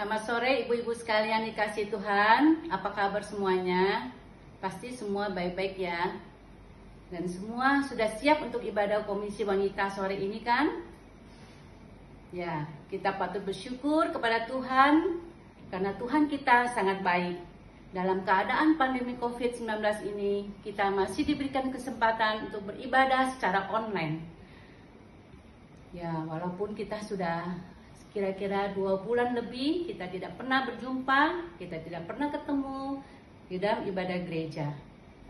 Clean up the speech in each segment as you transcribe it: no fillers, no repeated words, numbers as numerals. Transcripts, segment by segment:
Selamat sore ibu-ibu sekalian dikasih Tuhan. Apa kabar semuanya? Pasti semua baik-baik ya. Dan semua sudah siap untuk ibadah Komisi Wanita sore ini kan? Ya, kita patut bersyukur kepada Tuhan karena Tuhan kita sangat baik. Dalam keadaan pandemi COVID-19 ini, kita masih diberikan kesempatan untuk beribadah secara online. Ya, walaupun kita sudah kira-kira 2 bulan lebih kita tidak pernah berjumpa, kita tidak pernah ketemu di dalam ibadah gereja.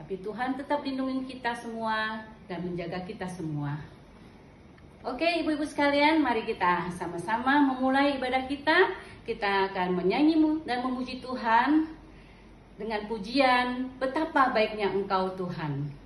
Tapi Tuhan tetap lindungi kita semua dan menjaga kita semua. Oke ibu-ibu sekalian, mari kita sama-sama memulai ibadah kita. Kita akan menyanyi dan memuji Tuhan dengan pujian Betapa Baiknya Engkau Tuhan.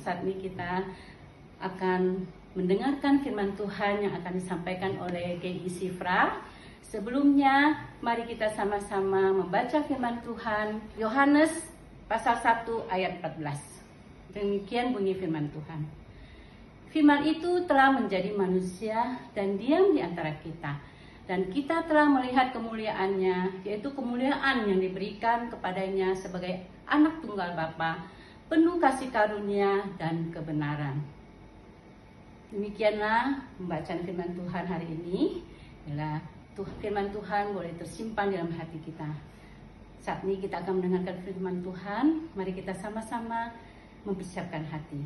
Saat ini kita akan mendengarkan firman Tuhan yang akan disampaikan oleh GI Sifra. Sebelumnya, mari kita sama-sama membaca firman Tuhan Yohanes pasal 1 ayat 14. Demikian bunyi firman Tuhan. Firman itu telah menjadi manusia dan diam di antara kita. Dan kita telah melihat kemuliaannya, yaitu kemuliaan yang diberikan kepadanya sebagai anak tunggal Bapa, penuh kasih karunia dan kebenaran. Demikianlah pembacaan firman Tuhan hari ini. Bila firman Tuhan boleh tersimpan dalam hati kita. Saat ini kita akan mendengarkan firman Tuhan. Mari kita sama-sama mempersiapkan hati.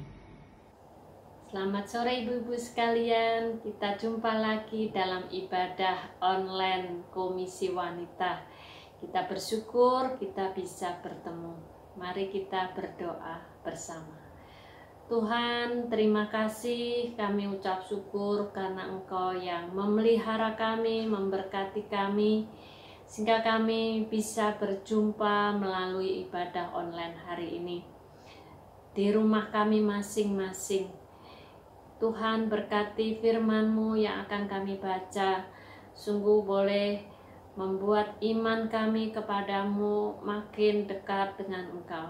Selamat sore ibu-ibu sekalian. Kita jumpa lagi dalam ibadah online Komisi Wanita. Kita bersyukur kita bisa bertemu. Mari kita berdoa bersama. Tuhan, terima kasih, kami ucap syukur karena Engkau yang memelihara kami, memberkati kami, sehingga kami bisa berjumpa melalui ibadah online hari ini di rumah kami masing-masing. Tuhan, berkati firman-Mu yang akan kami baca, sungguh boleh membuat iman kami kepadamu makin dekat dengan Engkau.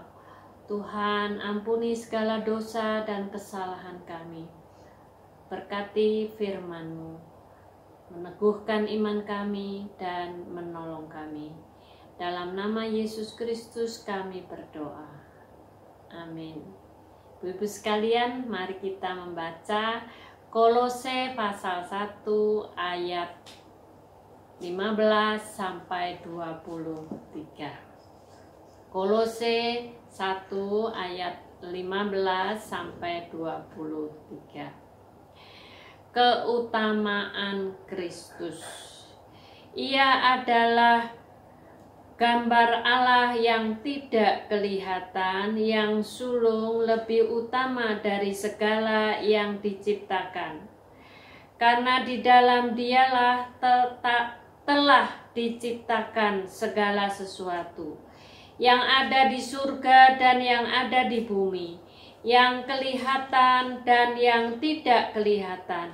Tuhan, ampuni segala dosa dan kesalahan kami. Berkati firman-Mu, meneguhkan iman kami dan menolong kami. Dalam nama Yesus Kristus kami berdoa. Amin. Ibu-ibu sekalian, mari kita membaca Kolose pasal 1 ayat 15 sampai 23. Kolose 1 ayat 15 sampai 23. Keutamaan Kristus. Ia adalah gambar Allah yang tidak kelihatan, yang sulung lebih utama dari segala yang diciptakan. karena di dalam Dialah telah diciptakan segala sesuatu, yang ada di surga dan yang ada di bumi, yang kelihatan dan yang tidak kelihatan,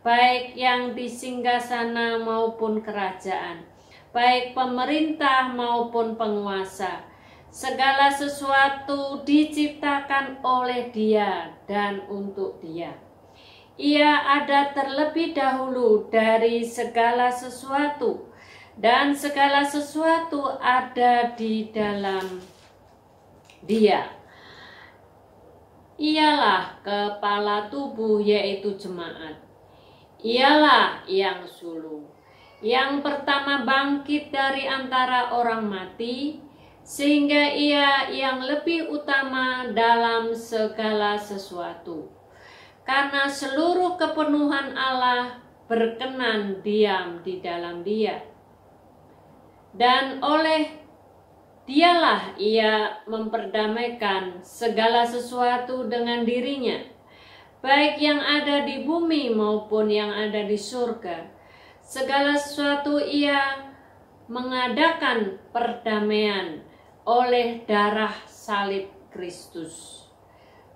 baik yang di singgasana maupun kerajaan, baik pemerintah maupun penguasa. Segala sesuatu diciptakan oleh Dia dan untuk Dia. Ia ada terlebih dahulu dari segala sesuatu, dan segala sesuatu ada di dalam Dia. Ialah kepala tubuh, yaitu jemaat. Ialah yang sulung, yang pertama bangkit dari antara orang mati, sehingga Ia yang lebih utama dalam segala sesuatu. Karena seluruh kepenuhan Allah berkenan diam di dalam Dia. Dan oleh Dialah Ia memperdamaikan segala sesuatu dengan dirinya, baik yang ada di bumi maupun yang ada di surga. Segala sesuatu Ia mengadakan perdamaian oleh darah salib Kristus.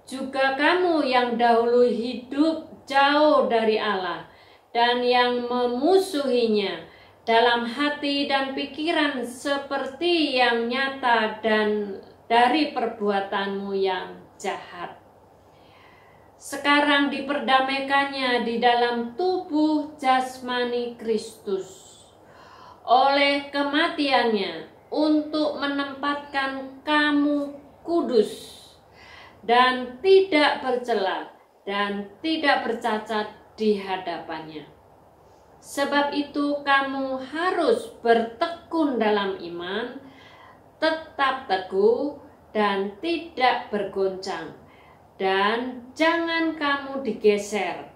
Juga kamu yang dahulu hidup jauh dari Allah dan yang memusuhinya dalam hati dan pikiran seperti yang nyata dan dari perbuatanmu yang jahat, sekarang diperdamaikannya di dalam tubuh jasmani Kristus oleh kematiannya, untuk menempatkan kamu kudus dan tidak bercela dan tidak bercacat di hadapannya. Sebab itu kamu harus bertekun dalam iman, tetap teguh dan tidak bergoncang, dan jangan kamu digeser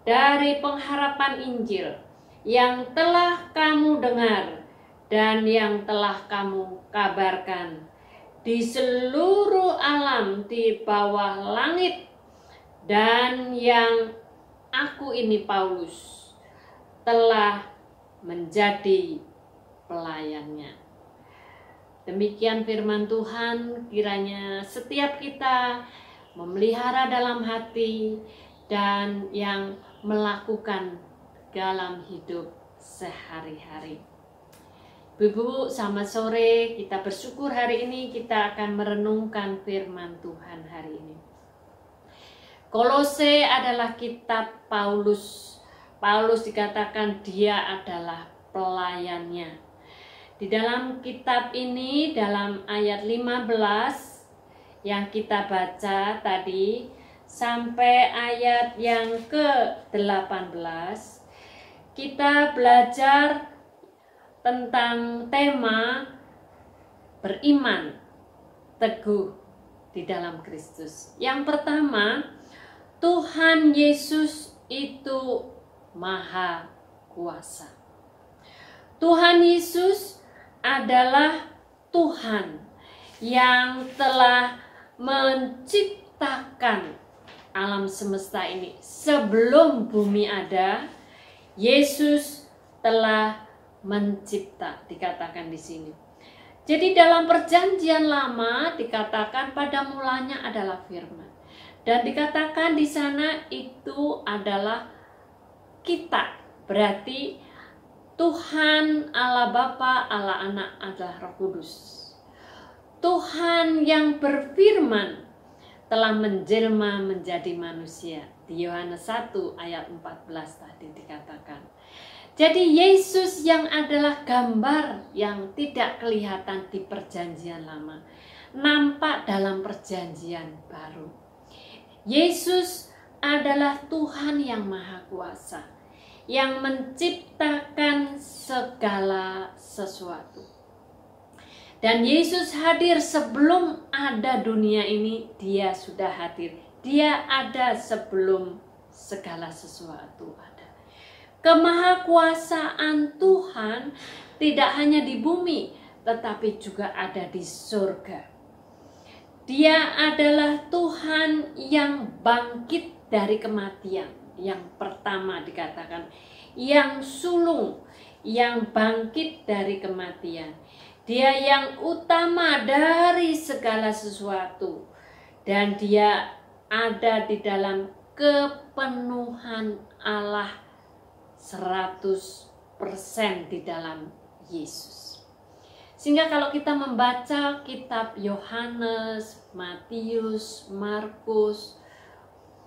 dari pengharapan Injil yang telah kamu dengar dan yang telah kamu kabarkan di seluruh alam di bawah langit, dan yang aku ini Paulus telah menjadi pelayannya. Demikian firman Tuhan, kiranya setiap kita memelihara dalam hati dan yang melakukan dalam hidup sehari-hari. Ibu, selamat sore. Kita bersyukur hari ini kita akan merenungkan firman Tuhan hari ini. Kolose adalah kitab Paulus. Paulus dikatakan dia adalah pelayannya. Di dalam kitab ini, dalam ayat 15 yang kita baca tadi sampai ayat yang ke-18, kita belajar tentang tema beriman teguh di dalam Kristus. Yang pertama, Tuhan Yesus itu Maha Kuasa. Tuhan Yesus adalah Tuhan yang telah menciptakan alam semesta ini. Sebelum bumi ada, Yesus telah mencipta, dikatakan di sini. Jadi dalam perjanjian lama dikatakan pada mulanya adalah firman. Dan dikatakan di sana itu adalah kita, berarti Tuhan Allah Bapa, Allah Anak adalah Roh Kudus. Tuhan yang berfirman telah menjelma menjadi manusia. Di Yohanes 1 ayat 14 tadi dikatakan. Jadi Yesus yang adalah gambar yang tidak kelihatan di perjanjian lama, nampak dalam perjanjian baru. Yesus adalah Tuhan yang Maha Kuasa, yang menciptakan segala sesuatu. Dan Yesus hadir sebelum ada dunia ini, dia sudah hadir. Dia ada sebelum segala sesuatu ada. Kemahakuasaan Tuhan tidak hanya di bumi, tetapi juga ada di surga. Dia adalah Tuhan yang bangkit dari kematian. yang pertama dikatakan, yang sulung, yang bangkit dari kematian. Dia yang utama dari segala sesuatu, dan dia ada di dalam kepenuhan Allah 100% di dalam Yesus. Sehingga kalau kita membaca kitab Yohanes, Matius, Markus,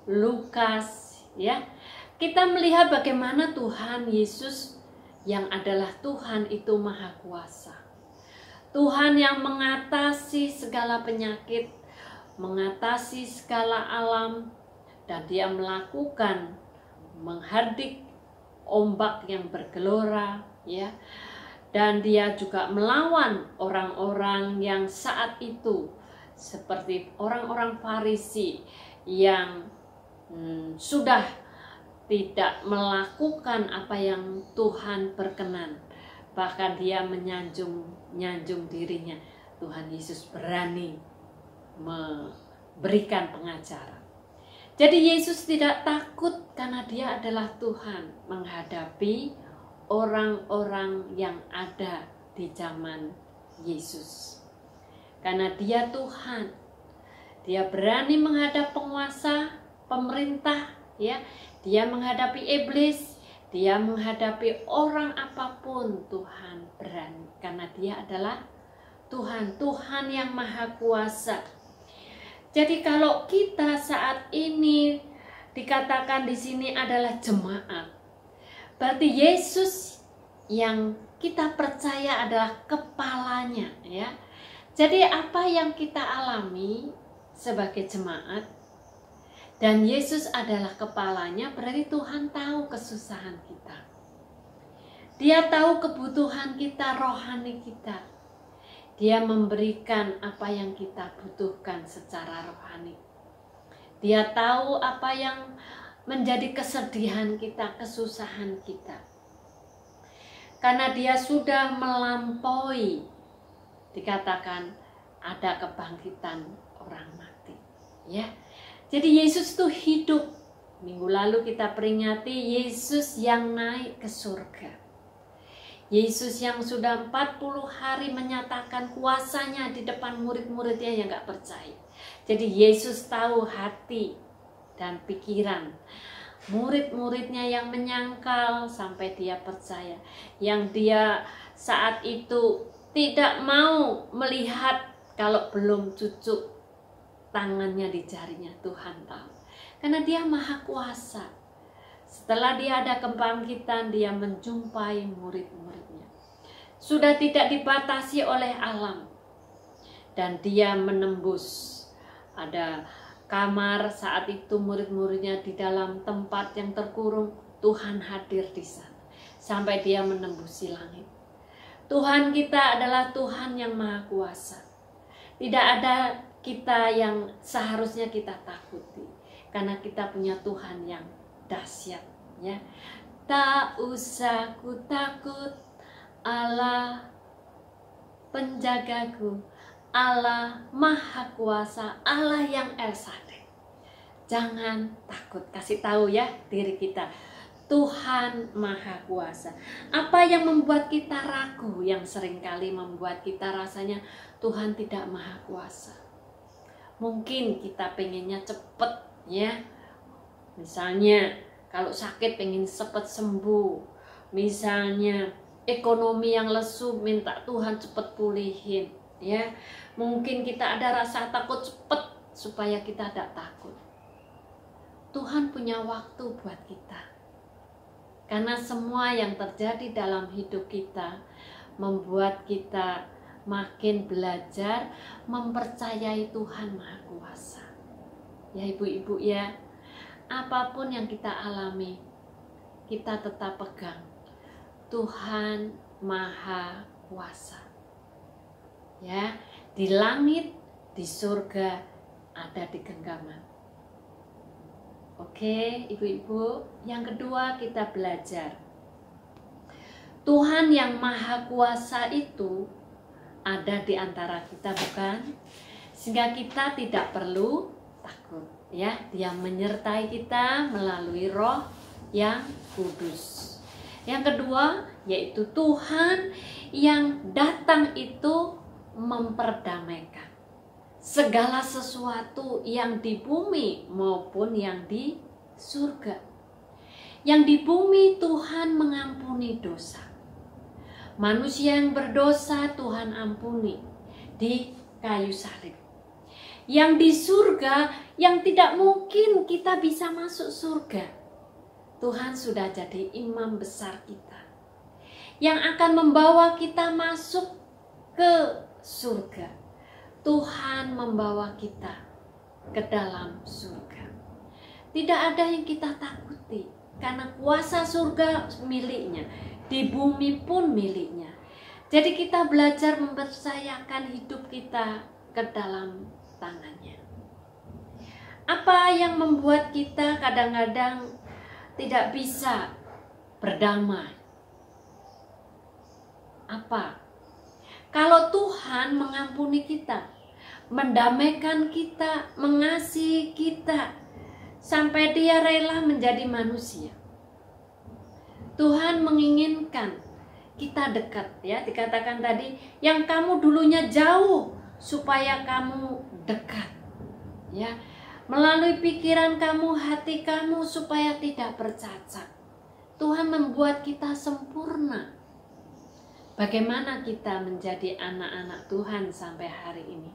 Lukas, ya, kita melihat bagaimana Tuhan Yesus yang adalah Tuhan itu maha kuasa. Tuhan yang mengatasi segala penyakit, mengatasi segala alam, dan dia melakukan menghardik ombak yang bergelora, ya. Dan dia juga melawan orang-orang yang saat itu seperti orang-orang Farisi yang sudah tidak melakukan apa yang Tuhan berkenan. Bahkan dia menyanjung dirinya. Tuhan Yesus berani memberikan pengajaran. Jadi Yesus tidak takut karena dia adalah Tuhan menghadapi orang-orang yang ada di zaman Yesus. Karena dia Tuhan, dia berani menghadap penguasa, pemerintah, ya. Dia menghadapi iblis, dia menghadapi orang apapun, Tuhan berani. Karena dia adalah Tuhan, Tuhan yang maha kuasa. Jadi kalau kita saat ini dikatakan di sini adalah jemaat, berarti Yesus yang kita percaya adalah kepalanya, ya. Jadi apa yang kita alami sebagai jemaat dan Yesus adalah kepalanya, berarti Tuhan tahu kesusahan kita. Dia tahu kebutuhan kita, rohani kita. Dia memberikan apa yang kita butuhkan secara rohani. Dia tahu apa yang menjadi kesedihan kita, kesusahan kita. Karena dia sudah melampaui, dikatakan ada kebangkitan orang mati. Ya, jadi Yesus itu hidup. Minggu lalu kita peringati Yesus yang naik ke surga. Yesus yang sudah 40 hari menyatakan kuasanya di depan murid-muridnya yang gak percaya. Jadi Yesus tahu hati dan pikiran murid-muridnya yang menyangkal sampai dia percaya. Yang dia saat itu tidak mau melihat kalau belum cucuk tangannya di jarinya. Tuhan tahu. Karena dia maha kuasa. Setelah dia ada kebangkitan, dia menjumpai murid-muridnya. Sudah tidak dibatasi oleh alam. Dan dia menembus. Ada kamar saat itu murid-muridnya di dalam tempat yang terkurung. Tuhan hadir di sana. Sampai dia menembusi langit. Tuhan kita adalah Tuhan yang maha kuasa. Tidak ada kita yang seharusnya kita takuti. Karena kita punya Tuhan yang dahsyat, ya. Tak usah ku takut, Allah penjagaku, Allah maha kuasa, Allah yang El Shaddai. Jangan takut, kasih tahu ya diri kita, Tuhan maha kuasa. Apa yang membuat kita ragu, yang seringkali membuat kita rasanya Tuhan tidak maha kuasa? Mungkin kita pengennya cepet, ya. Misalnya kalau sakit pengen cepat sembuh. Misalnya ekonomi yang lesu minta Tuhan cepat pulihin, ya. Mungkin kita ada rasa takut cepat supaya kita tidak takut. Tuhan punya waktu buat kita. Karena semua yang terjadi dalam hidup kita membuat kita makin belajar mempercayai Tuhan Maha Kuasa. Ya ibu-ibu ya, apapun yang kita alami, kita tetap pegang Tuhan Maha Kuasa. Ya, di langit, di surga, ada di genggaman. Oke, ibu-ibu, yang kedua kita belajar. Tuhan yang Maha Kuasa itu ada di antara kita, bukan? Sehingga kita tidak perlu takut, ya. Dia menyertai kita melalui Roh yang Kudus. Yang kedua, yaitu Tuhan yang datang itu memperdamaikan segala sesuatu yang di bumi maupun yang di surga. Yang di bumi Tuhan mengampuni dosa. Manusia yang berdosa Tuhan ampuni di kayu salib. Yang di surga yang tidak mungkin kita bisa masuk surga, Tuhan sudah jadi imam besar kita yang akan membawa kita masuk ke surga. Tuhan membawa kita ke dalam surga. Tidak ada yang kita takuti karena kuasa surga miliknya, di bumi pun miliknya. Jadi kita belajar mempercayakan hidup kita ke dalam tangannya. Apa yang membuat kita kadang-kadang tidak bisa berdamai? Apa? Kalau Tuhan mengampuni kita, mendamaikan kita, mengasihi kita, sampai Dia rela menjadi manusia. Tuhan menginginkan kita dekat, ya. Dikatakan tadi, yang kamu dulunya jauh supaya kamu dekat, ya. Melalui pikiran kamu, hati kamu supaya tidak bercacat. Tuhan membuat kita sempurna. Bagaimana kita menjadi anak-anak Tuhan sampai hari ini?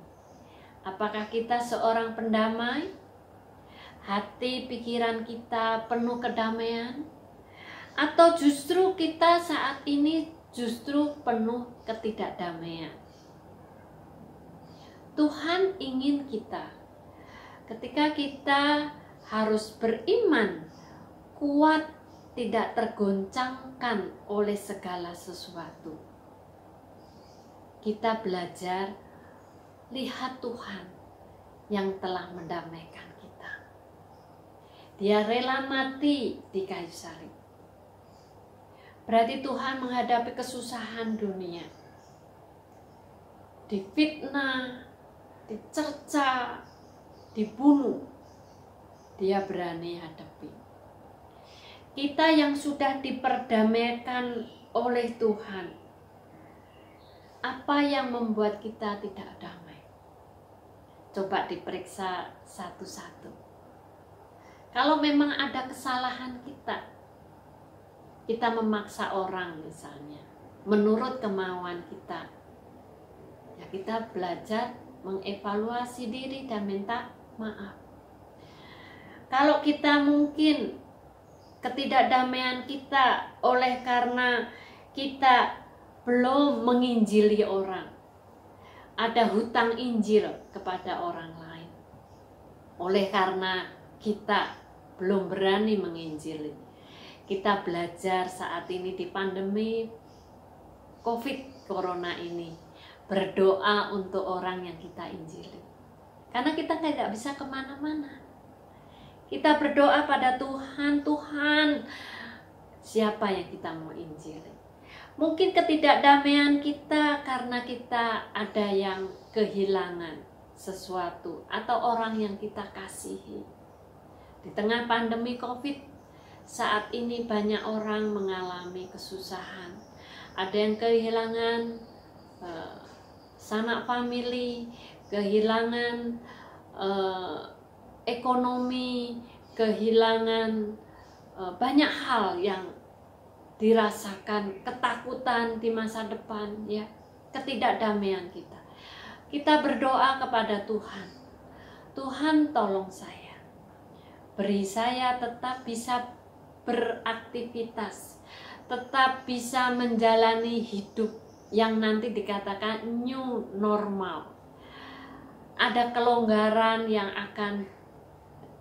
Apakah kita seorang pendamai? Hati pikiran kita penuh kedamaian? Atau justru kita saat ini justru penuh ketidakdamaian? Tuhan ingin kita, ketika kita harus beriman, kuat, tidak tergoncangkan oleh segala sesuatu. Kita belajar lihat Tuhan yang telah mendamaikan kita. Dia rela mati di kayu salib. Berarti Tuhan menghadapi kesusahan dunia, difitnah, dicerca, dibunuh, Dia berani hadapi. Kita yang sudah diperdamaikan oleh Tuhan, apa yang membuat kita tidak damai? Coba diperiksa satu-satu. Kalau memang ada kesalahan kita memaksa orang misalnya, menurut kemauan kita, ya kita belajar mengevaluasi diri dan minta maaf. Kalau kita mungkin ketidakdamaian kita oleh karena kita belum menginjili orang, ada hutang Injil kepada orang lain, oleh karena kita belum berani menginjili. Kita belajar saat ini di pandemi COVID Corona ini, berdoa untuk orang yang kita injili. Karena kita tidak bisa kemana-mana. Kita berdoa pada Tuhan, Tuhan, siapa yang kita mau injili? Mungkin ketidakdamaian kita karena kita ada yang kehilangan sesuatu atau orang yang kita kasihi. Di tengah pandemi COVID, saat ini banyak orang mengalami kesusahan. Ada yang kehilangan sanak famili, kehilangan ekonomi, kehilangan banyak hal yang dirasakan, ketakutan di masa depan, ya, ketidakdamaian kita. Kita berdoa kepada Tuhan, Tuhan tolong saya, beri saya tetap bisa beraktivitas, tetap bisa menjalani hidup yang nanti dikatakan new normal. Ada kelonggaran yang akan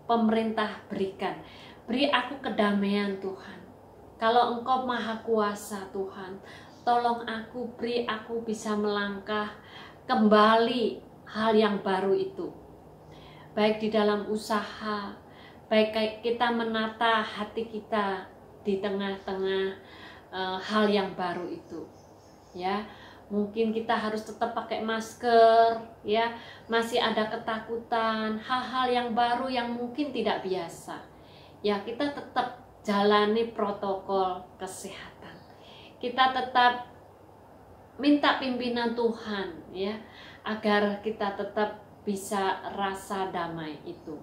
pemerintah berikan. Beri aku kedamaian Tuhan. Kalau Engkau maha kuasa Tuhan, tolong aku, beri aku bisa melangkah kembali hal yang baru itu. Baik di dalam usaha, baik kita menata hati kita di tengah-tengah hal yang baru itu. Ya, mungkin kita harus tetap pakai masker, ya, masih ada ketakutan, hal-hal yang baru yang mungkin tidak biasa. Ya, kita tetap jalani protokol kesehatan. Kita tetap minta pimpinan Tuhan, ya, agar kita tetap bisa rasa damai itu.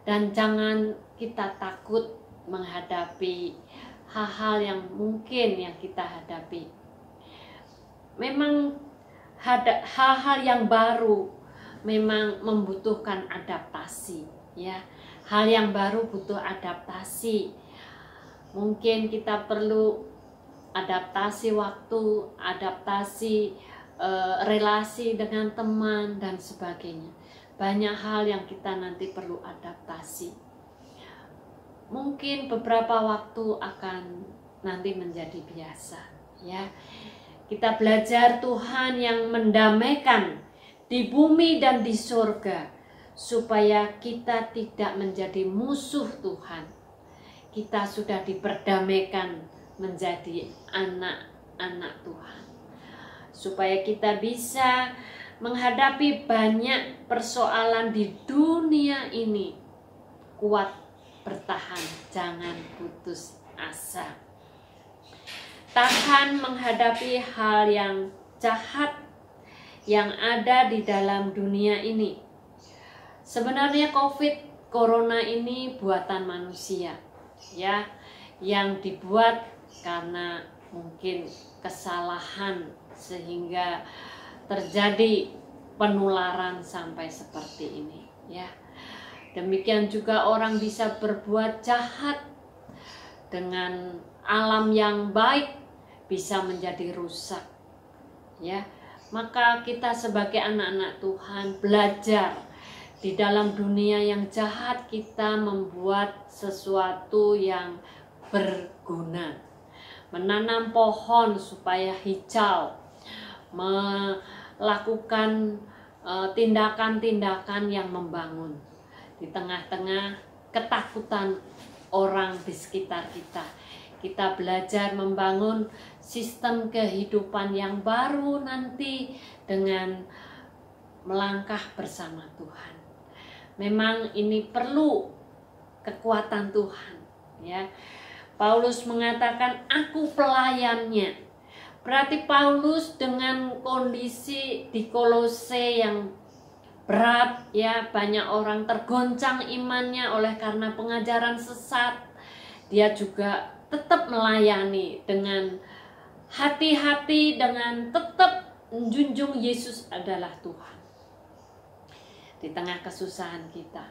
Dan jangan kita takut menghadapi hal-hal yang mungkin yang kita hadapi. Memang hal-hal yang baru memang membutuhkan adaptasi, ya. Hal yang baru butuh adaptasi. Mungkin kita perlu adaptasi waktu, adaptasi relasi dengan teman dan sebagainya. Banyak hal yang kita nanti perlu adaptasi. Mungkin beberapa waktu akan nanti menjadi biasa, ya. Kita belajar Tuhan yang mendamaikan di bumi dan di surga, supaya kita tidak menjadi musuh Tuhan. Kita sudah diperdamaikan menjadi anak-anak Tuhan, supaya kita bisa menghadapi banyak persoalan di dunia ini. Kuat bertahan, jangan putus asa. Tahan menghadapi hal yang jahat yang ada di dalam dunia ini. Sebenarnya Corona ini buatan manusia, ya, yang dibuat karena mungkin kesalahan sehingga terjadi penularan sampai seperti ini, ya. Demikian juga orang bisa berbuat jahat dengan alam yang baik bisa menjadi rusak, ya. Maka kita sebagai anak-anak Tuhan belajar di dalam dunia yang jahat kita membuat sesuatu yang berguna. Menanam pohon supaya hijau, melakukan tindakan-tindakan yang membangun di tengah-tengah ketakutan orang di sekitar kita. Kita belajar membangun sistem kehidupan yang baru nanti dengan melangkah bersama Tuhan. Memang ini perlu kekuatan Tuhan, ya. Paulus mengatakan, aku pelayannya. Berarti Paulus dengan kondisi di Kolose yang berat, ya, banyak orang tergoncang imannya oleh karena pengajaran sesat. Dia juga tetap melayani dengan hati-hati, dengan tetap menjunjung Yesus adalah Tuhan. Di tengah kesusahan kita,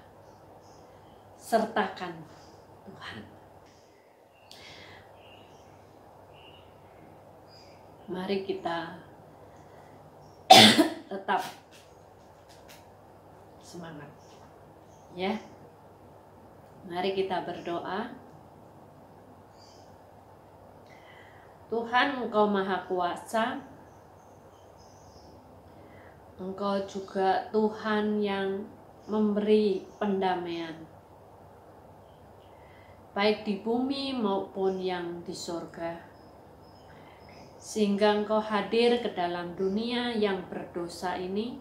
sertakan Tuhan. Mari kita tetap semangat, ya. Mari kita berdoa. Tuhan, Engkau Maha Kuasa. Engkau juga Tuhan yang memberi pendamaian, baik di bumi maupun yang di surga. Sehingga Engkau hadir ke dalam dunia yang berdosa ini,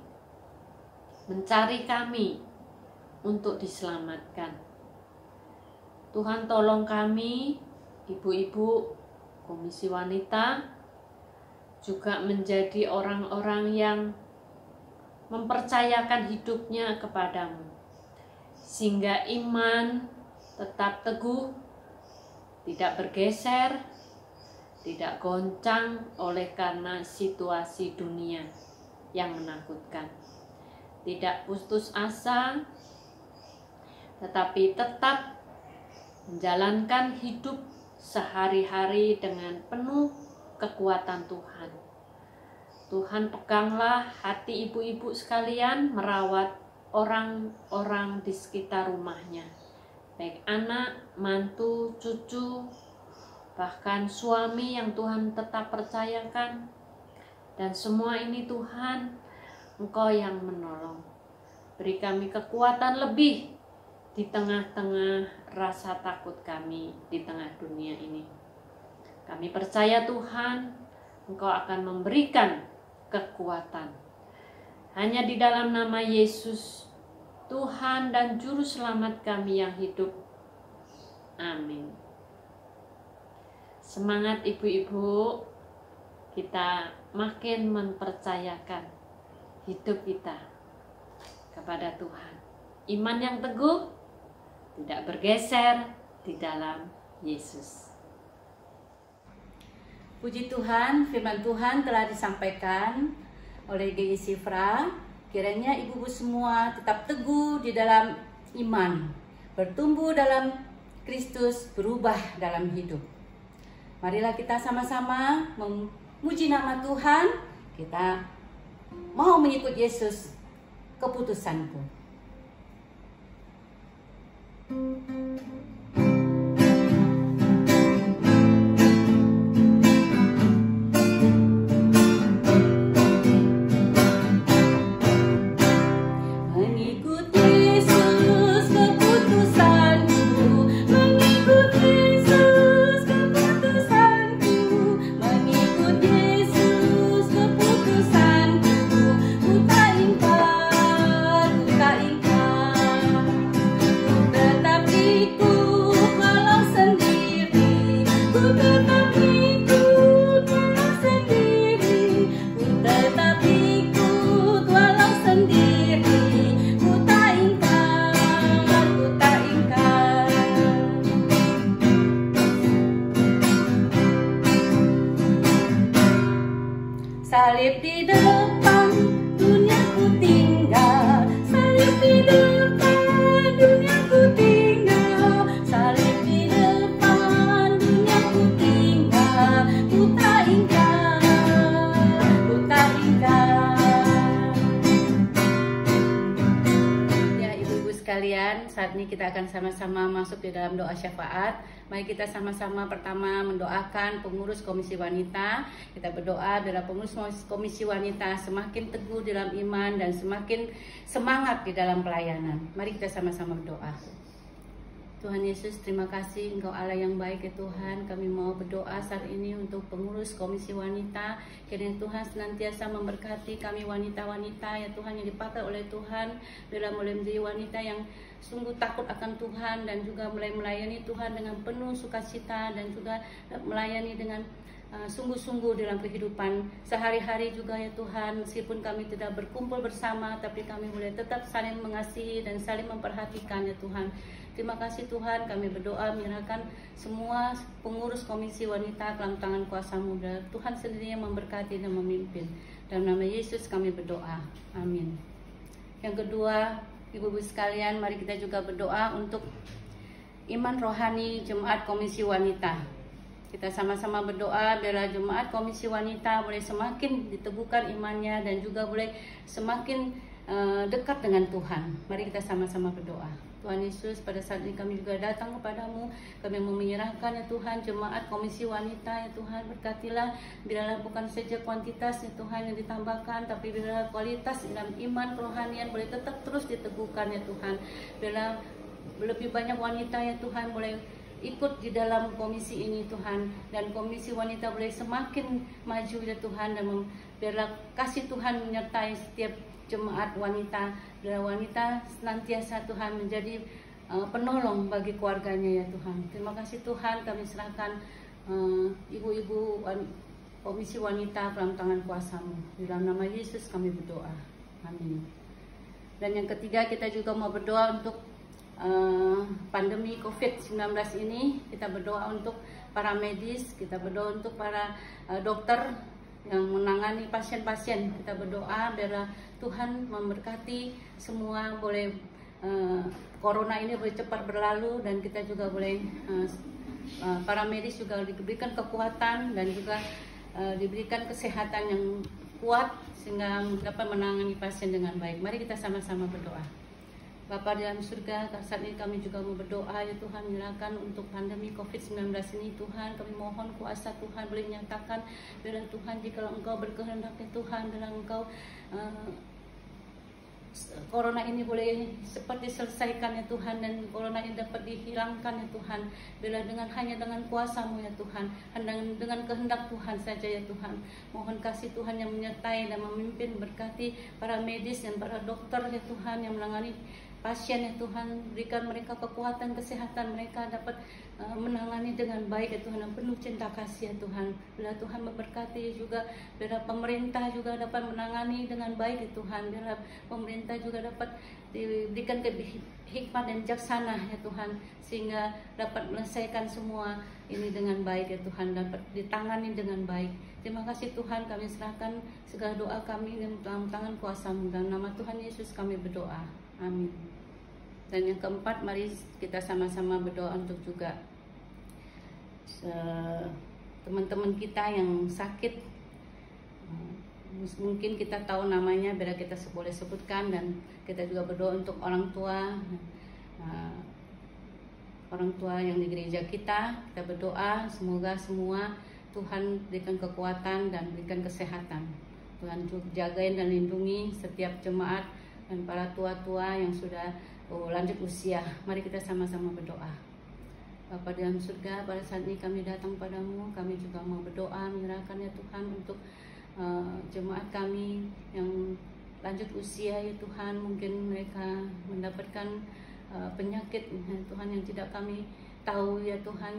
mencari kami untuk diselamatkan. Tuhan, tolong kami, ibu-ibu, komisi wanita, juga menjadi orang-orang yang mempercayakan hidupnya kepadamu, sehingga iman tetap teguh, tidak bergeser, tidak goncang oleh karena situasi dunia yang menakutkan. Tidak putus asa, tetapi tetap menjalankan hidup sehari-hari dengan penuh kekuatan Tuhan. Tuhan, peganglah hati ibu-ibu sekalian merawat orang-orang di sekitar rumahnya, baik anak, mantu, cucu, bahkan suami yang Tuhan tetap percayakan. Dan semua ini Tuhan, Engkau yang menolong. Beri kami kekuatan lebih di tengah-tengah rasa takut kami di tengah dunia ini. Kami percaya Tuhan, Engkau akan memberikan kekuatan. Hanya di dalam nama Yesus, Tuhan dan Juru Selamat kami yang hidup. Amin. Semangat ibu-ibu, kita makin mempercayakan hidup kita kepada Tuhan. Iman yang teguh, tidak bergeser di dalam Yesus. Puji Tuhan, firman Tuhan telah disampaikan oleh GI Sifra. Kiranya ibu-ibu semua tetap teguh di dalam iman, bertumbuh dalam Kristus, berubah dalam hidup. Marilah kita sama-sama memuji nama Tuhan. Kita mau mengikut Yesus, keputusanku. Salib di depan, duniaku tinggal. Salib di depan, duniaku tinggal. Salib di depan, duniaku tinggal. Ku tak ingkar, ku tak ingkar. Ya ibu-ibu sekalian, saat ini kita akan sama-sama masuk di dalam doa syafaat. Mari kita sama-sama pertama mendoakan pengurus Komisi Wanita. Kita berdoa biar pengurus Komisi Wanita semakin teguh dalam iman dan semakin semangat di dalam pelayanan. Mari kita sama-sama berdoa. Tuhan Yesus, terima kasih Engkau Allah yang baik ya Tuhan. Kami mau berdoa saat ini untuk pengurus Komisi Wanita. Kiranya Tuhan senantiasa memberkati kami wanita-wanita ya Tuhan yang dipakai oleh Tuhan. Bila mulai menjadi wanita yang sungguh takut akan Tuhan dan juga mulai melayani Tuhan dengan penuh sukacita dan juga melayani dengan sungguh-sungguh dalam kehidupan sehari-hari juga ya Tuhan. Meskipun kami tidak berkumpul bersama, tapi kami boleh tetap saling mengasihi dan saling memperhatikan ya Tuhan. Terima kasih Tuhan, kami berdoa menyerahkan semua pengurus Komisi Wanita ke dalam tangan kuasa-Mu. Tuhan sendiri yang memberkati dan memimpin. Dalam nama Yesus kami berdoa. Amin. Yang kedua, ibu-ibu sekalian, mari kita juga berdoa untuk iman rohani Jemaat Komisi Wanita. Kita sama-sama berdoa biar Jemaat Komisi Wanita boleh semakin diteguhkan imannya dan juga boleh semakin dekat dengan Tuhan. Mari kita sama-sama berdoa. Tuhan Yesus, pada saat ini kami juga datang kepadamu. Kami mau menyerahkan ya Tuhan Jemaat Komisi Wanita ya Tuhan. Berkatilah biarlah bukan saja kuantitas ya Tuhan yang ditambahkan, tapi biarlah kualitas dalam iman kerohanian boleh tetap terus diteguhkan ya Tuhan. Biarlah lebih banyak wanita ya Tuhan boleh ikut di dalam komisi ini Tuhan, dan Komisi Wanita boleh semakin maju ya Tuhan, dan biarlah kasih Tuhan menyertai setiap jemaat wanita. Biarlah wanita senantiasa Tuhan menjadi penolong bagi keluarganya ya Tuhan. Terima kasih Tuhan, kami serahkan ibu-ibu Komisi Wanita dalam tangan kuasa-Mu. Di dalam nama Yesus kami berdoa. Amin. Dan yang ketiga, kita juga mau berdoa untuk pandemi COVID-19 ini. Kita berdoa untuk para medis, kita berdoa untuk para dokter yang menangani pasien-pasien. Kita berdoa biar Tuhan memberkati semua, boleh corona ini boleh cepat berlalu, dan kita juga boleh para medis juga diberikan kekuatan dan juga diberikan kesehatan yang kuat sehingga dapat menangani pasien dengan baik. Mari kita sama-sama berdoa. Bapa di dalam surga, saat ini kami juga mau berdoa ya Tuhan, menyerahkan untuk pandemi COVID-19 ini Tuhan. Kami mohon kuasa Tuhan boleh menyatakan biarlah Tuhan, jika Engkau berkehendak ya Tuhan, biarlah Engkau corona ini boleh cepat diselesaikan ya Tuhan, dan corona ini dapat dihilangkan ya Tuhan. Bila hanya dengan kuasa-Mu ya Tuhan, dengan kehendak Tuhan saja ya Tuhan. Mohon kasih Tuhan yang menyertai dan memimpin, berkati para medis dan para dokter ya Tuhan yang menangani pasien ya Tuhan. Berikan mereka kekuatan, kesehatan, mereka dapat menangani dengan baik ya Tuhan, dan penuh cinta kasih ya Tuhan. Bila Tuhan memberkati juga, bila pemerintah juga dapat menangani dengan baik ya Tuhan. Bila pemerintah juga dapat diberikan hikmat dan jaksana ya Tuhan, sehingga dapat menyelesaikan semua ini dengan baik ya Tuhan, dapat ditangani dengan baik. Terima kasih Tuhan, kami serahkan segala doa kami dalam tangan kuasa-Mu. Dalam nama Tuhan Yesus kami berdoa, amin. Dan yang keempat, mari kita sama-sama berdoa untuk juga teman-teman kita yang sakit. Mungkin kita tahu namanya, bila kita boleh sebutkan, dan kita juga berdoa untuk orang tua yang di gereja kita. Kita berdoa semoga semua Tuhan berikan kekuatan dan berikan kesehatan. Tuhan jagain dan lindungi setiap jemaat dan para tua-tua yang sudah lanjut usia. Mari kita sama-sama berdoa. Bapa di dalam surga, pada saat ini kami datang padamu, kami juga mau berdoa, menyerahkan ya Tuhan untuk jemaat kami yang lanjut usia ya Tuhan. Mungkin mereka mendapatkan penyakit ya Tuhan yang tidak kami tahu ya Tuhan.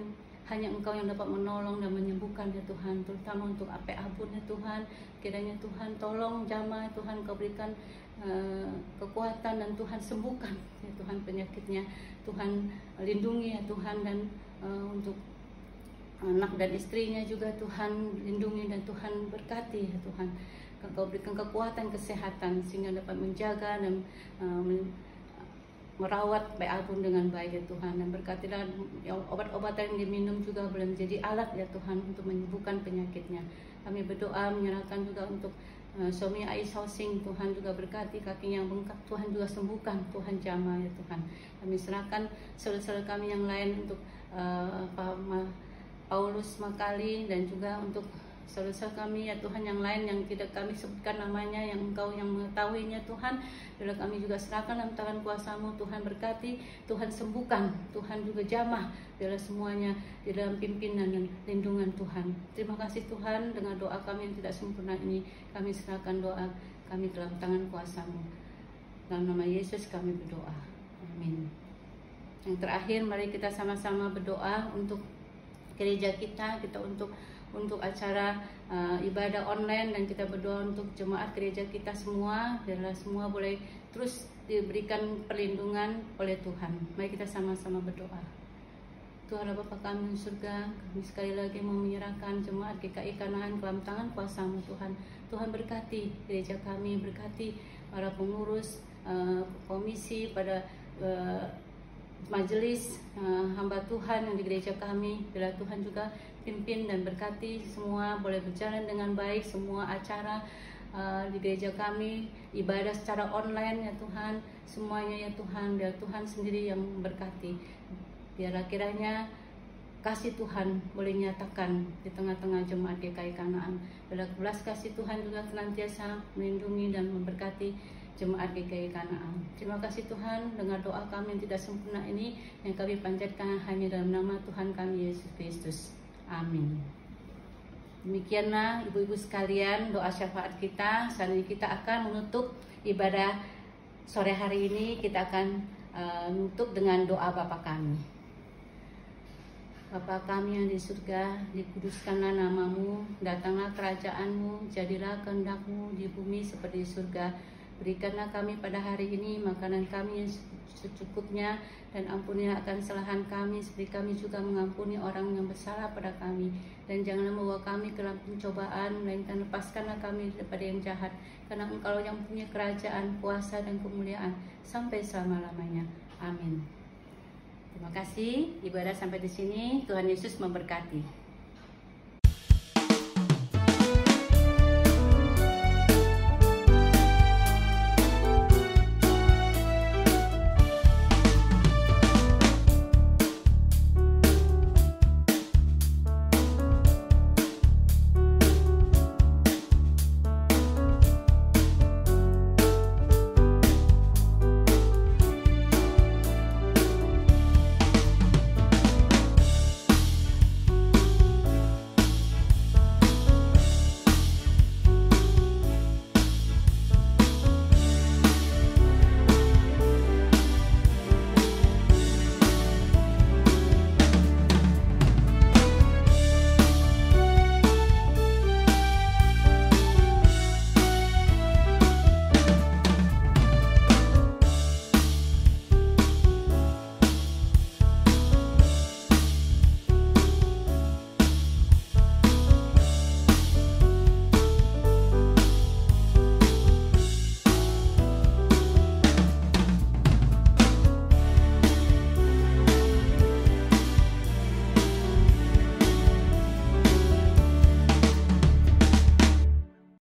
Hanya Engkau yang dapat menolong dan menyembuhkan ya Tuhan, terutama untuk Ape Abun ya Tuhan. Kiranya Tuhan tolong jamah Tuhan, Kau berikan kekuatan, dan Tuhan sembuhkan ya Tuhan penyakitnya. Tuhan lindungi ya Tuhan, dan untuk anak dan istrinya juga Tuhan lindungi, dan Tuhan berkati ya Tuhan. Kau berikan kekuatan, kesehatan, sehingga dapat menjaga dan merawat Baik Abun dengan baik ya Tuhan. Dan berkatilah obat-obatan yang diminum juga boleh menjadi alat ya Tuhan untuk menyembuhkan penyakitnya. Kami berdoa menyerahkan juga untuk suami Ais Housing. Tuhan juga berkati kakinya yang bengkak, Tuhan juga sembuhkan, Tuhan jamah ya Tuhan. Kami serahkan saudara-saudara kami yang lain untuk Paulus Makali, dan juga untuk saudara-saudara kami ya Tuhan yang lain yang tidak kami sebutkan namanya, yang Engkau yang mengetahuinya Tuhan. Bila kami juga serahkan dalam tangan kuasa-Mu, Tuhan berkati, Tuhan sembuhkan, Tuhan juga jamah, bila semuanya di dalam pimpinan dan lindungan Tuhan. Terima kasih Tuhan, dengan doa kami yang tidak sempurna ini, kami serahkan doa kami dalam tangan kuasa-Mu. Dalam nama Yesus kami berdoa, amin. Yang terakhir, mari kita sama-sama berdoa untuk gereja kita untuk acara ibadah online, dan kita berdoa untuk jemaat gereja kita semua, biarlah semua boleh terus diberikan perlindungan oleh Tuhan. Mari kita sama-sama berdoa. Tuhan Bapa kami di surga, kami sekali lagi mau menyerahkan jemaat GKI Kanaan ke dalam tangan kuasa-Mu Tuhan. Tuhan berkati gereja kami, berkati para pengurus, komisi, pada majelis hamba Tuhan yang di gereja kami. Bila Tuhan juga pimpin dan berkati semua boleh berjalan dengan baik, semua acara di gereja kami, ibadah secara online ya Tuhan, semuanya ya Tuhan, biar Tuhan sendiri yang berkati. Biar kiranya kasih Tuhan boleh nyatakan di tengah-tengah jemaat GKI Kanaan. Bila belas kasih Tuhan juga senantiasa melindungi dan memberkati jemaat GKI Kanaan. Terima kasih Tuhan, dengan doa kami yang tidak sempurna ini, yang kami panjatkan hanya dalam nama Tuhan kami Yesus Kristus. Amin. Demikianlah ibu-ibu sekalian doa syafaat kita. Saat ini kita akan menutup ibadah sore hari ini. Kita akan menutup dengan doa Bapa kami. Bapa kami yang di surga, dikuduskanlah nama-Mu, datanglah kerajaan-Mu, jadilah kehendak-Mu di bumi seperti di surga. Berikanlah kami pada hari ini makanan kami yang secukupnya, dan ampunilah akan kesalahan kami seperti kami juga mengampuni orang yang bersalah pada kami. Dan janganlah membawa kami ke dalam pencobaan, melainkan lepaskanlah kami daripada yang jahat. Karena Engkau yang punya kerajaan, kuasa, dan kemuliaan sampai selama-lamanya. Amin. Terima kasih. Ibadah sampai di sini. Tuhan Yesus memberkati.